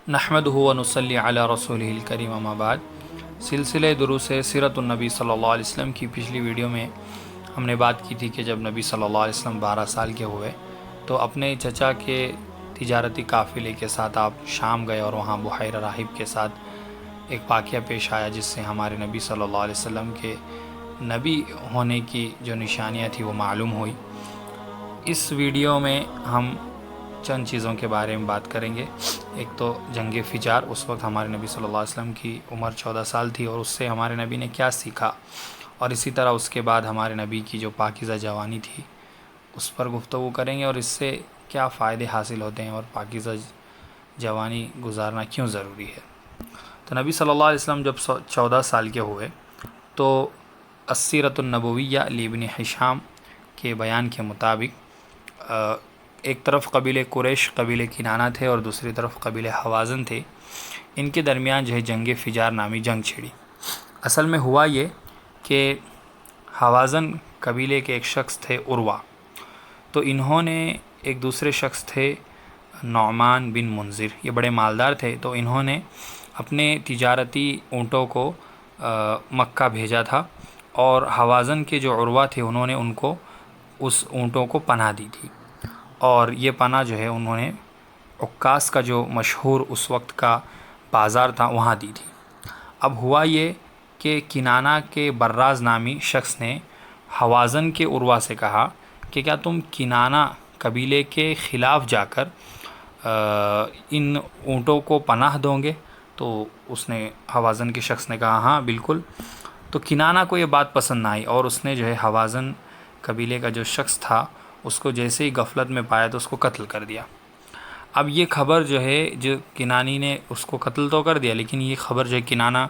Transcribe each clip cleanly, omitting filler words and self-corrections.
نحمدہ و نصلی علی رسولہ الکریم اما بعد۔ سلسلہ دروس سیرت النبی صلی اللہ علیہ وسلم کی پچھلی ویڈیو میں ہم نے بات کی تھی کہ جب نبی صلی اللہ علیہ وسلم 12 سال کے ہوئے تو اپنے چچا کے تجارتی قافلے کے ساتھ آپ شام گئے اور وہاں بحیرہ راہب کے ساتھ ایک واقعہ پیش آیا جس سے ہمارے نبی صلی اللہ علیہ وسلم کے نبی ہونے کی جو نشانیاں تھیں وہ معلوم ہوئی۔ اس ویڈیو میں ہم چند چیزوں کے بارے میں بات کریں گے۔ ایک تو جنگ فجار، اس وقت ہمارے نبی صلی اللہ علیہ وسلم کی عمر 14 سال تھی اور اس سے ہمارے نبی نے کیا سیکھا، اور اسی طرح اس کے بعد ہمارے نبی کی جو پاکیزہ جوانی تھی اس پر گفتگو کریں گے اور اس سے کیا فائدے حاصل ہوتے ہیں اور پاکیزہ جوانی گزارنا کیوں ضروری ہے۔ تو نبی صلی اللہ علیہ وسلم جب 14 سال کے ہوئے تو السیرۃ النبویہ لابن ہشام کے بیان کے مطابق ایک طرف قبیلہ قریش قبیلہ کنانہ تھے اور دوسری طرف قبیلہ حوازن تھے۔ ان کے درمیان جو ہے جنگ فجار نامی جنگ چھڑی۔ اصل میں ہوا یہ کہ حوازن قبیلے کے ایک شخص تھے عروہ، تو انہوں نے ایک دوسرے شخص تھے نعمان بن منذر، یہ بڑے مالدار تھے، تو انہوں نے اپنے تجارتی اونٹوں کو مکہ بھیجا تھا اور حوازن کے جو عروہ تھے انہوں نے ان کو اس اونٹوں کو پناہ دی تھی، اور یہ پناہ جو ہے انہوں نے عکاس کا جو مشہور اس وقت کا بازار تھا وہاں دی تھی۔ اب ہوا یہ کہ کنانہ کے براز نامی شخص نے حوازن کے عروہ سے کہا کہ کیا تم کنانہ قبیلے کے خلاف جا کر ان اونٹوں کو پناہ دو گے؟ تو اس نے حوازن کے شخص نے کہا ہاں بالکل۔ تو کنانہ کو یہ بات پسند نہ آئی اور اس نے جو ہے حوازن قبیلے کا جو شخص تھا اس کو جیسے ہی غفلت میں پایا تو اس کو قتل کر دیا۔ اب یہ خبر جو ہے جو کنانی نے اس کو قتل تو کر دیا، لیکن یہ خبر جو ہے کنانہ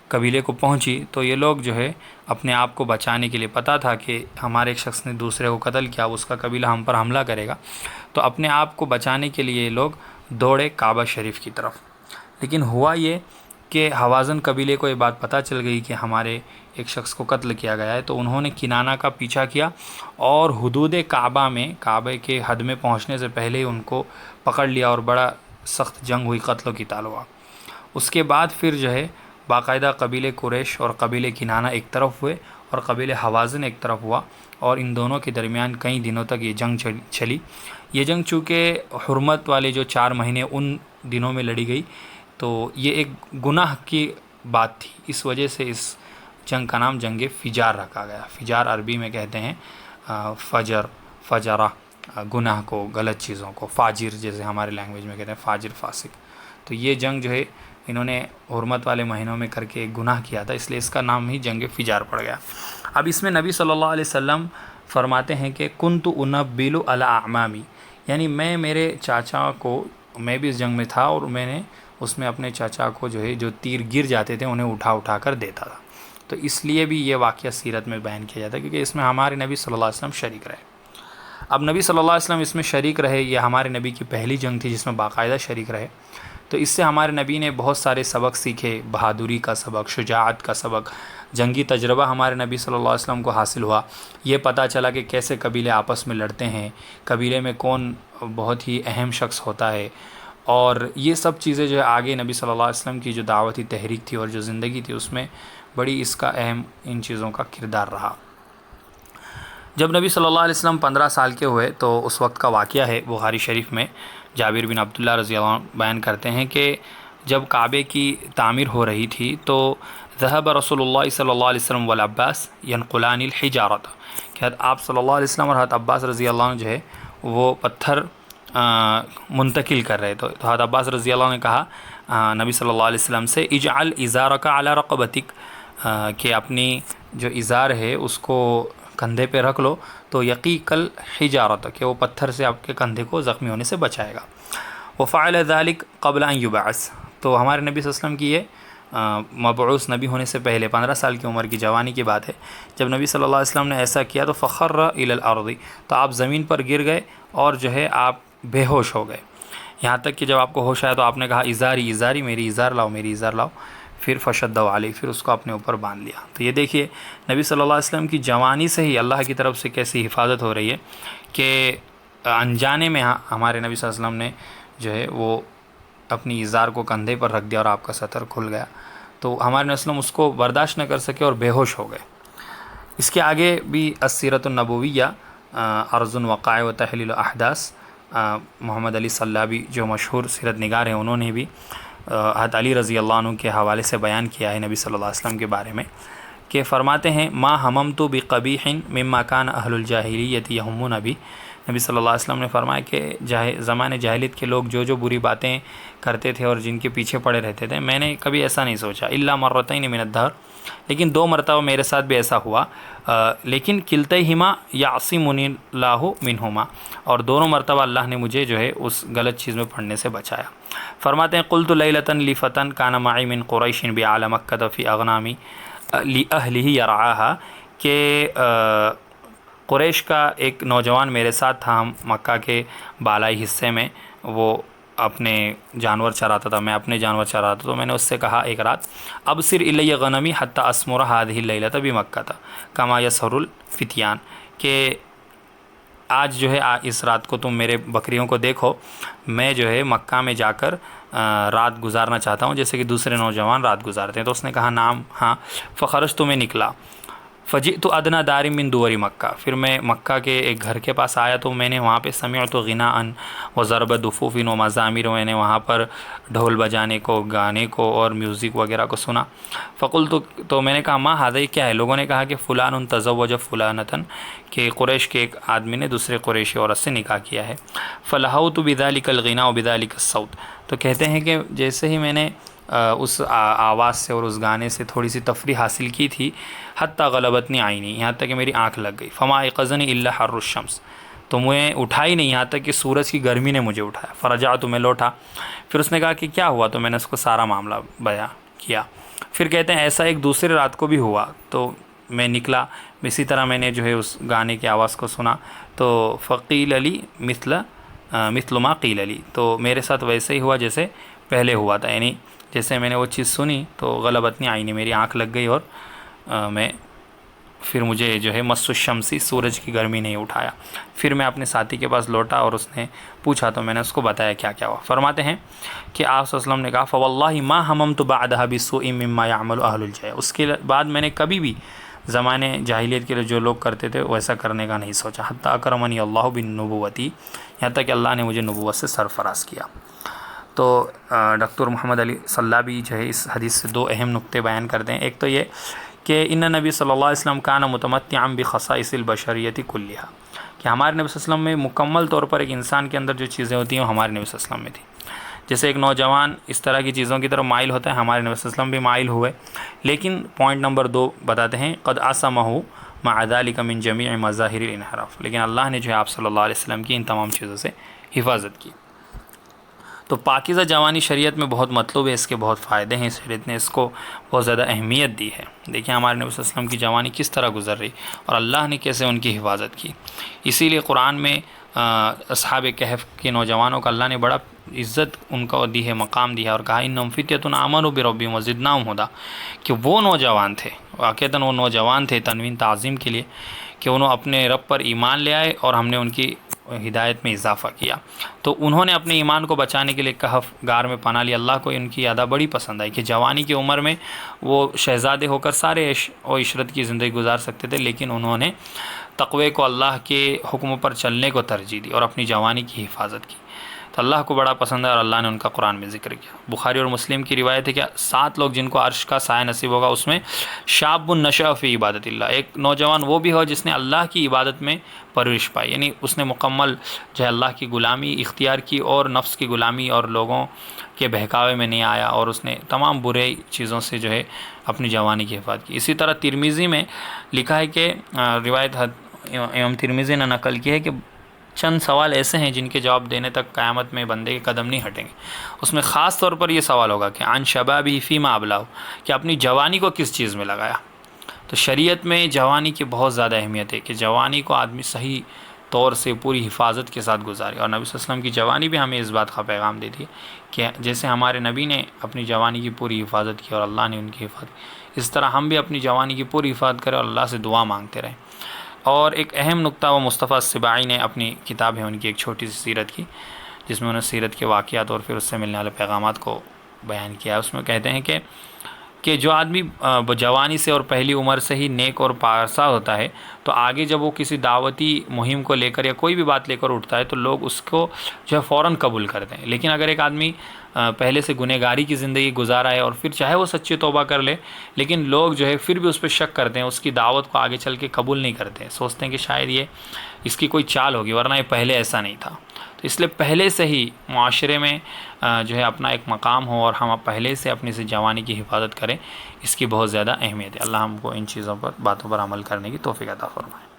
قبیلے کو پہنچی تو یہ لوگ جو ہے اپنے آپ کو بچانے کے لیے، پتہ تھا کہ ہمارے ایک شخص نے دوسرے کو قتل کیا، اس کا قبیلہ ہم پر حملہ کرے گا، تو اپنے آپ کو بچانے کے لیے یہ لوگ دوڑے کعبہ شریف کی طرف۔ لیکن ہوا یہ کہ حوازن قبیلے کو یہ بات پتہ چل گئی کہ ہمارے ایک شخص کو قتل کیا گیا ہے، تو انہوں نے کنانہ کا پیچھا کیا اور حدود کعبہ میں، کعبے کے حد میں پہنچنے سے پہلے ہی ان کو پکڑ لیا اور بڑا سخت جنگ ہوئی، قتل و قتال ہوا۔ اس کے بعد پھر جو ہے باقاعدہ قبیلہ قریش اور قبیلہ کنانہ ایک طرف ہوئے اور قبیلہ حوازن ایک طرف ہوا، اور ان دونوں کے درمیان کئی دنوں تک یہ جنگ چلی۔ یہ جنگ چونکہ حرمت والے جو 4 مہینے ان دنوں میں لڑی گئی، تو یہ ایک گناہ کی بات تھی، اس وجہ سے اس جنگ کا نام جنگ فجار رکھا گیا۔ فجار عربی میں کہتے ہیں فجرہ، گناہ کو، غلط چیزوں کو، فاجر جیسے ہمارے لینگویج میں کہتے ہیں فاجر، فاسق۔ تو یہ جنگ جو ہے انہوں نے حرمت والے مہینوں میں کر کے ایک گناہ کیا تھا، اس لیے اس کا نام ہی جنگ فجار پڑ گیا۔ اب اس میں نبی صلی اللہ علیہ وسلم فرماتے ہیں کہ کنت انبل علی اعمامی، یعنی میں میرے چاچا کو، میں بھی اس جنگ میں تھا اور میں نے اس میں اپنے چاچا کو جو ہے جو تیر گر جاتے تھے انہیں اٹھا اٹھا کر دیتا تھا۔ تو اس لیے بھی یہ واقعہ سیرت میں بیان کیا جاتا ہے کیونکہ اس میں ہمارے نبی صلی اللہ علیہ وسلم شریک رہے۔ اب نبی صلی اللہ علیہ وسلم اس میں شریک رہے، یہ ہمارے نبی کی پہلی جنگ تھی جس میں باقاعدہ شریک رہے، تو اس سے ہمارے نبی نے بہت سارے سبق سیکھے، بہادری کا سبق، شجاعت کا سبق، جنگی تجربہ ہمارے نبی صلی اللہ علیہ وسلم کو حاصل ہوا۔ یہ پتہ چلا کہ کیسے قبیلے آپس میں لڑتے ہیں، قبیلے میں کون بہت ہی اہم شخص ہوتا ہے، اور یہ سب چیزیں جو ہے آگے نبی صلی اللہ علیہ وسلم کی جو دعوتی تحریک تھی اور جو زندگی تھی اس میں بڑی اس کا اہم ان چیزوں کا کردار رہا۔ جب نبی صلی اللہ علیہ وسلم 15 سال کے ہوئے تو اس وقت کا واقعہ ہے، بخاری شریف میں جابر بن عبداللہ رضی اللہ عنہ بیان کرتے ہیں کہ جب کعبے کی تعمیر ہو رہی تھی تو ذهب رسول اللہ صلی اللہ علیہ وسلم والعباس ينقلان الحجارۃ، کہ آپ صلی اللہ علیہ وسلم اور حضرت عباس رضی اللہ عنہ جو ہے وہ پتھر منتقل کر رہے، تو حضرت عباس رضی اللہ عنہ نے کہا نبی صلی اللہ علیہ وسلم سے اجعل ازارک علی رقبتک، کہ اپنی جو ازار ہے اس کو کندھے پہ رکھ لو تو یقیک الحجارۃ، کہ وہ پتھر سے آپ کے کندھے کو زخمی ہونے سے بچائے گا۔ وفعل ذلك قبل ان يبعث، تو ہمارے نبی صلی اللہ علیہ وسلم کی یہ مبعوث نبی ہونے سے پہلے 15 سال کی عمر کی جوانی کی بات ہے، جب نبی صلی اللہ علیہ وسلم نے ایسا کیا تو فخر الى الارض، تو آپ زمین پر گر گئے اور جو ہے آپ بے ہوش ہو گئے، یہاں تک کہ جب آپ کو ہوش آیا تو آپ نے کہا ازاری ازاری، میری ازار لاؤ، میری ازار لاؤ، پھر فشد علیہ، پھر اس کو اپنے اوپر باندھ لیا۔ تو یہ دیکھیے نبی صلی اللہ علیہ وسلم کی جوانی سے ہی اللہ کی طرف سے کیسی حفاظت ہو رہی ہے کہ انجانے میں ہمارے نبی صلی اللہ علیہ وسلم نے جو ہے وہ اپنی ازار کو کندھے پر رکھ دیا اور آپ کا سطر کھل گیا، تو ہمارے نبی وسلم اس کو برداشت نہ کر سکے اور بے ہوش ہو گئے۔ اس کے آگے بھی السیرۃ النبویہ عرض الوقائع و تحلیل الاحداث، محمد علی صلابی جو مشہور سیرت نگار ہیں، انہوں نے بھی حضرت علی رضی اللہ عنہ کے حوالے سے بیان کیا ہے نبی صلی اللہ علیہ وسلم کے بارے میں، کہ فرماتے ہیں ما ہممت بقبیح مما کان اہل الجاہلیۃ یہمون بہ۔ نبی صلی اللہ علیہ وسلم نے فرمایا کہ زمانے جاہلیت کے لوگ جو جو بری باتیں کرتے تھے اور جن کے پیچھے پڑے رہتے تھے، میں نے کبھی ایسا نہیں سوچا الا مرتین من الدہر، لیکن 2 مرتبہ میرے ساتھ بھی ایسا ہوا، لیکن کلتیہما یعصمنی اللہ منہما، اور دونوں مرتبہ اللہ نے مجھے جو ہے اس غلط چیز میں پڑھنے سے بچایا۔ فرماتے ہیں قلت لیلۃ لفتن کان معی من قریش بعلی مکہ فی اغنامی لأہلہ یرعاہا، کہ قریش کا ایک نوجوان میرے ساتھ تھا، ہم مکہ کے بالائی حصے میں، وہ اپنے جانور چراتا تھا، میں اپنے جانور چراتا تھا، تو میں نے اس سے کہا ایک رات ابصر الی غنمی حتی اسمر هذه اللیلۃ بمکہ کما یسہر الفتیان، کہ آج جو ہے اس رات کو تم میرے بکریوں کو دیکھو، میں جو ہے مکہ میں جا کر رات گزارنا چاہتا ہوں جیسے کہ دوسرے نوجوان رات گزارتے ہیں۔ تو اس نے کہا نام ہاں، فخرجت، میں نکلا، فجئت ادنی دار من دور مکہ، پھر میں مکہ کے ایک گھر کے پاس آیا تو میں نے وہاں پہ سمعت غناء و ضرب دفوف و مزامیر، میں نے وہاں پر ڈھول بجانے کو، گانے کو اور میوزک وغیرہ کو سنا۔ فقلت، تو میں نے کہا ما ھذا، یہ کیا ہے؟ لوگوں نے کہا کہ فلان تزوج فلانۃ، کہ قریش کے ایک آدمی نے دوسرے قریشی عورت سے نکاح کیا ہے۔ فلہوت بذلک الغناء وبذلک الصوت، تو کہتے ہیں کہ جیسے ہی میں نے اس آواز سے اور اس گانے سے تھوڑی سی تفریح حاصل کی تھی، حتی غلبتنی عینی، یہاں تک کہ میری آنکھ لگ گئی، فما ایقظنی الا حر الشمس، تو مجھے اٹھائی نہیں یہاں تک کہ سورج کی گرمی نے مجھے اٹھایا۔ فرجعت، میں لوٹا، پھر اس نے کہا کہ کیا ہوا، تو میں نے اس کو سارا معاملہ بیان کیا۔ پھر کہتے ہیں ایسا ایک دوسرے رات کو بھی ہوا، تو میں نکلا، اسی طرح میں نے جو ہے اس گانے کی آواز کو سنا، تو فقیل علی مثل ما قیل علی، تو میرے ساتھ ویسے ہی ہوا جیسے پہلے ہوا تھا، یعنی جیسے میں نے وہ چیز سنی تو غلبتنی عینی، میری آنکھ لگ گئی اور پھر مجھے جو ہے مس الشمسی، سورج کی گرمی نہیں اٹھایا۔ پھر میں اپنے ساتھی کے پاس لوٹا اور اس نے پوچھا تو میں نے اس کو بتایا کیا کیا ہوا۔ فرماتے ہیں کہ آپ صلی اللہ علیہ وسلم نے کہا فواللہ ما ہممت بعدها بسوء مما يعمل اہل الجاہلیہ، اس کے بعد میں نے کبھی بھی زمانے جاہلیت کے جو لوگ کرتے تھے ویسا کرنے کا نہیں سوچا، حتی اکرمنی اللہ بالنبوتی، یہاں تک کہ اللہ نے مجھے نبوت سے سرفراز کیا۔ تو ڈاکٹر محمد علی صلابی جو ہے اس حدیث سے 2 اہم نقطے بیان کرتے ہیں۔ ایک تو یہ کہ ان نبی صلی اللہ علیہ وسلم کان متمتعا بخصائص البشریۃ کلیہا، کہ ہمارے نبی صلی اللہ علیہ وسلم میں مکمل طور پر ایک انسان کے اندر جو چیزیں ہوتی ہیں وہ ہمارے نبی صلی اللہ علیہ وسلم میں تھیں۔ جیسے ایک نوجوان اس طرح کی چیزوں کی طرف مائل ہوتا ہے، ہمارے نبی صلی اللہ علیہ وسلم بھی مائل ہوئے، لیکن پوائنٹ نمبر 2 بتاتے ہیں قد عصمہ مع ذلک من جمیع مظاہر الانحراف، لیکن اللہ نے جو ہے آپ صلی اللہ علیہ وسلم کی ان تمام چیزوں سے حفاظت کی۔ تو پاکیزہ جوانی شریعت میں بہت مطلوب ہے، اس کے بہت فائدے ہیں، شریعت نے اس کو بہت زیادہ اہمیت دی ہے۔ دیکھیں ہمارے نبی صلی اللہ علیہ وسلم کی جوانی کس طرح گزر رہی اور اللہ نے کیسے ان کی حفاظت کی۔ اسی لیے قرآن میں اصحاب کہف کے نوجوانوں کا اللہ نے بڑا عزت ان کو دی ہے، مقام دیا، اور کہا انہم فتیۃ آمنوا بربہم وزدناہم ہدی، کہ وہ نوجوان تھے، واقعتاً وہ نوجوان تھے، تنوین تعظیم کے لیے، کہ انہوں اپنے رب پر ایمان لے آئے اور ہم نے ان کی ہدایت میں اضافہ کیا۔ تو انہوں نے اپنے ایمان کو بچانے کے لیے کہف گار میں پناہ لی۔ اللہ کو ان کی ادا بڑی پسند آئی کہ جوانی کی عمر میں وہ شہزادے ہو کر سارے عیش و عشرت کی زندگی گزار سکتے تھے، لیکن انہوں نے تقوی کو، اللہ کے حکموں پر چلنے کو ترجیح دی اور اپنی جوانی کی حفاظت کی۔ تو اللہ کو بڑا پسند ہے اور اللہ نے ان کا قرآن میں ذکر کیا۔ بخاری اور مسلم کی روایت ہے کہ 7 لوگ جن کو عرش کا سایہ نصیب ہوگا، اس میں شاب نشأ فی عبادت اللہ، ایک نوجوان وہ بھی ہو جس نے اللہ کی عبادت میں پرورش پائی، یعنی اس نے مکمل جو ہے اللہ کی غلامی اختیار کی اور نفس کی غلامی اور لوگوں کے بہکاوے میں نہیں آیا، اور اس نے تمام برے چیزوں سے جو ہے اپنی جوانی کی حفاظت کی۔ اسی طرح ترمذی میں لکھا ہے کہ روایت امام ترمذی نے نقل کی ہے کہ چند سوال ایسے ہیں جن کے جواب دینے تک قیامت میں بندے کے قدم نہیں ہٹیں گے۔ اس میں خاص طور پر یہ سوال ہوگا کہ عن شبابہ فیما ابلاہ، کہ اپنی جوانی کو کس چیز میں لگایا۔ تو شریعت میں جوانی کی بہت زیادہ اہمیت ہے کہ جوانی کو آدمی صحیح طور سے پوری حفاظت کے ساتھ گزارے، اور نبی صلی اللہ علیہ وسلم کی جوانی بھی ہمیں اس بات کا پیغام دیتی ہے کہ جیسے ہمارے نبی نے اپنی جوانی کی پوری حفاظت کی اور اللہ نے ان کی حفاظت کی، اس طرح ہم بھی اپنی جوانی کی پوری حفاظت کریں اور اللہ سے دعا مانگتے رہیں۔ اور ایک اہم نقطہ وہ مصطفیٰ السباعی نے اپنی کتاب ہے ان کی ایک چھوٹی سی سیرت کی، جس میں انہوں نے سیرت کے واقعات اور پھر اس سے ملنے والے پیغامات کو بیان کیا ہے۔ اس میں کہتے ہیں کہ جو آدمی جوانی سے اور پہلی عمر سے ہی نیک اور پارسا ہوتا ہے تو آگے جب وہ کسی دعوتی مہم کو لے کر یا کوئی بھی بات لے کر اٹھتا ہے تو لوگ اس کو جو ہے فوراً قبول کرتے ہیں۔ لیکن اگر ایک آدمی پہلے سے گنہگاری کی زندگی گزارا ہے اور پھر چاہے وہ سچی توبہ کر لے لیکن لوگ جو ہے پھر بھی اس پہ شک کرتے ہیں، اس کی دعوت کو آگے چل کے قبول نہیں کرتے، سوچتے ہیں کہ شاید یہ اس کی کوئی چال ہوگی ورنہ یہ پہلے ایسا نہیں تھا۔ تو اس لیے پہلے سے ہی معاشرے میں جو ہے اپنا ایک مقام ہو اور ہم پہلے سے اپنی سے جوانی کی حفاظت کریں، اس کی بہت زیادہ اہمیت ہے۔ اللہ ہم کو ان چیزوں پر باتوں پر عمل کرنے کی توفیق عطا فرمائے۔